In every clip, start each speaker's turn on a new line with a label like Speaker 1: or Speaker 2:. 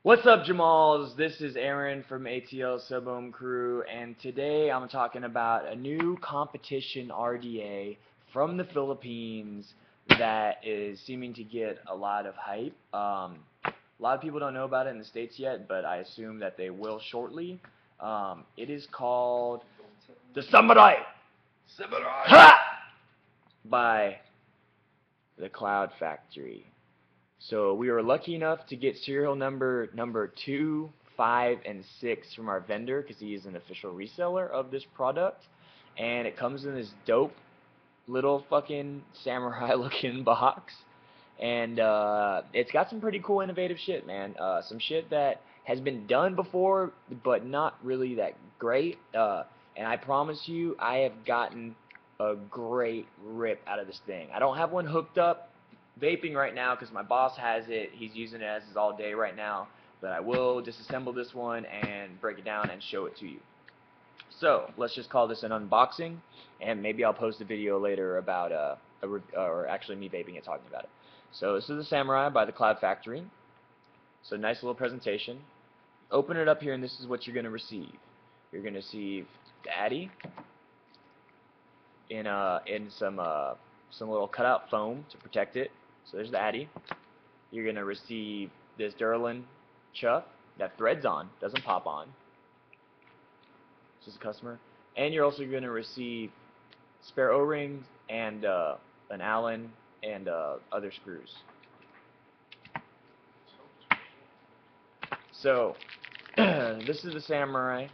Speaker 1: What's up, Jamals? This is Aaron from ATL Sub-Ohm Crew, and today I'm talking about a new competition RDA from the Philippines that is seeming to get a lot of hype. A lot of people don't know about it in the States yet, but I assume that they will shortly. It is called the Samurai Ha! By the Cloud Factory. So we were lucky enough to get serial number 2, 5, and 6 from our vendor because he is an official reseller of this product. And it comes in this dope little fucking samurai looking box. And it's got some pretty cool innovative shit, man. Some shit that has been done before but not really that great. And I promise you, I have gotten a great rip out of this thing. I don't have one hooked up vaping right now because my boss has it. He's using it as his all day right now, but I will disassemble this one and break it down and show it to you. So let's just call this an unboxing, and maybe I'll post a video later about or actually me vaping it, talking about it. So this is the Samurai by the Cloud Factory. So nice little presentation. Open it up here, and this is what you're going to receive. You're going to receive the Addy in some little cutout foam to protect it. So there's the Addy. You're going to receive this Durlin chuff that threads on, doesn't pop on. This is a customer. And you're also going to receive spare O-rings and an Allen and other screws. So this is the Samurai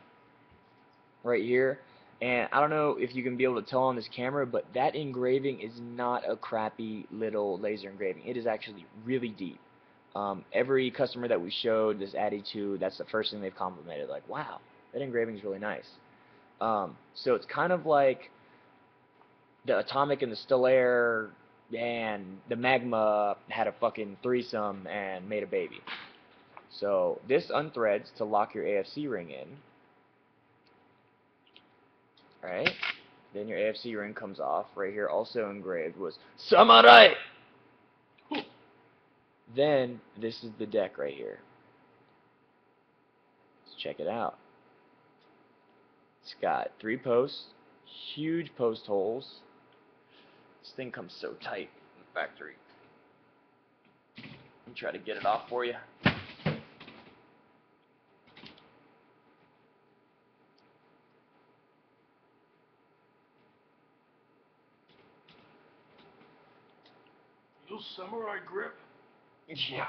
Speaker 1: right here. And I don't know if you can be able to tell on this camera, but that engraving is not a crappy little laser engraving. It is actually really deep. Every customer that we showed this Addy to, that's the first thing they've complimented. Like, wow, that engraving is really nice. So it's kind of like the Atomic and the Stellaire and the Magma had a fucking threesome and made a baby. So this unthreads to lock your AFC ring in. Right, then your AFC ring comes off. Right here, also engraved, was Samurai. Then this is the deck right here. Let's check it out. It's got 3 posts, huge post holes. This thing comes so tight in the factory. Let me try to get it off for you.
Speaker 2: Samurai grip.
Speaker 1: Yeah.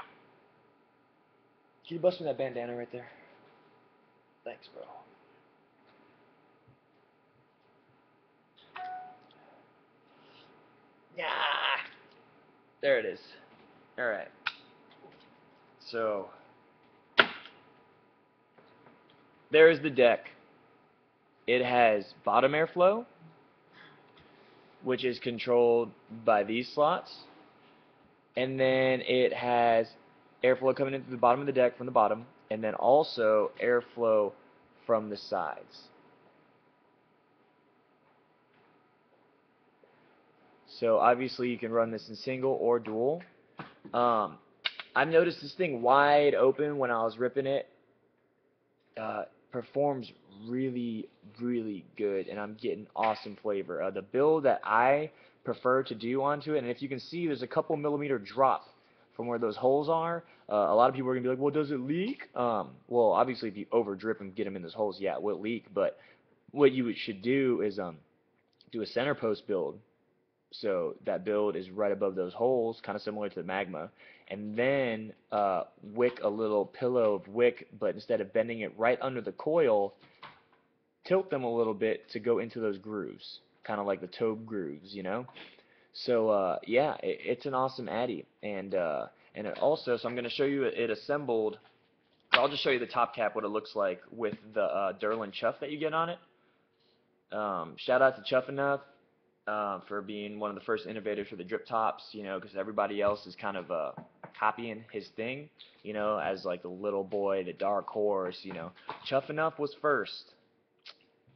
Speaker 1: Can you bust me that bandana right there? Thanks, bro. Yeah. There it is. Alright. So there's the deck. It has bottom airflow, which is controlled by these slots. And then it has airflow coming into the bottom of the deck from the bottom, and then also airflow from the sides. So obviously you can run this in single or dual. I've noticed this thing wide open when I was ripping it. Performs really, really good, and I'm getting awesome flavor. The build that I prefer to do onto it, and if you can see, there's a couple millimeter drop from where those holes are. A lot of people are gonna be like, well, does it leak? Well, obviously if you over drip and get them in those holes, yeah, it will leak. But what you should do is do a center post build, so that build is right above those holes, kind of similar to the Magma, and then wick a little pillow of wick, but instead of bending it right under the coil, tilt them a little bit to go into those grooves, kind of like the Tobe grooves, you know. So yeah, it's an awesome Addy, and it also, so I'm going to show you it assembled. I'll just show you the top cap, what it looks like with the Durlin chuff that you get on it. Shout out to Chuff Enough for being one of the first innovators for the drip tops, you know, because everybody else is kind of copying his thing, you know, as like the little boy, the dark horse, you know. Chuff Enough was first.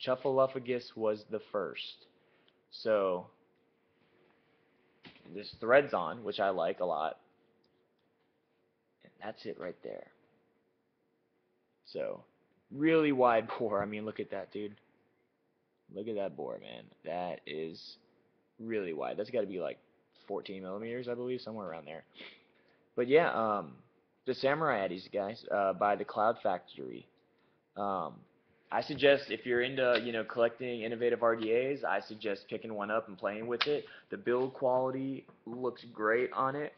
Speaker 1: Chuffaluffagus was the first. So this threads on, which I like a lot. And that's it right there. So, really wide bore. I mean, look at that, dude. Look at that bore, man. That is really wide. That's got to be like 14 millimeters, I believe, somewhere around there. But yeah, the Samurai RDAs, guys, by the Cloud Factory. Um, I suggest if you're into, collecting innovative RDAs, I suggest picking one up and playing with it. The build quality looks great on it.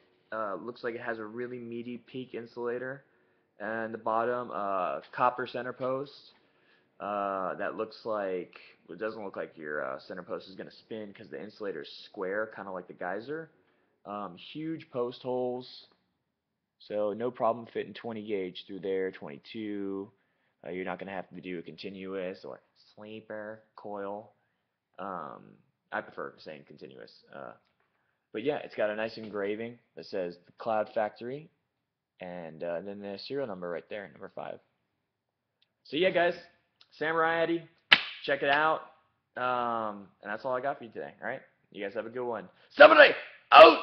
Speaker 1: Looks like it has a really meaty peak insulator. And the bottom, copper center post. That looks like, well, it doesn't look like your center post is going to spin because the insulator is square, kind of like the geyser. Huge post holes. So no problem fitting 20 gauge through there, 22. You're not going to have to do a continuous or sleeper coil. Um, I prefer saying continuous. But yeah, it's got a nice engraving that says the Cloud Factory, and then the serial number right there, number 5. So yeah, guys, Samurai RDA, check it out. And that's all I got for you today. All right, you guys have a good one. Samurai out.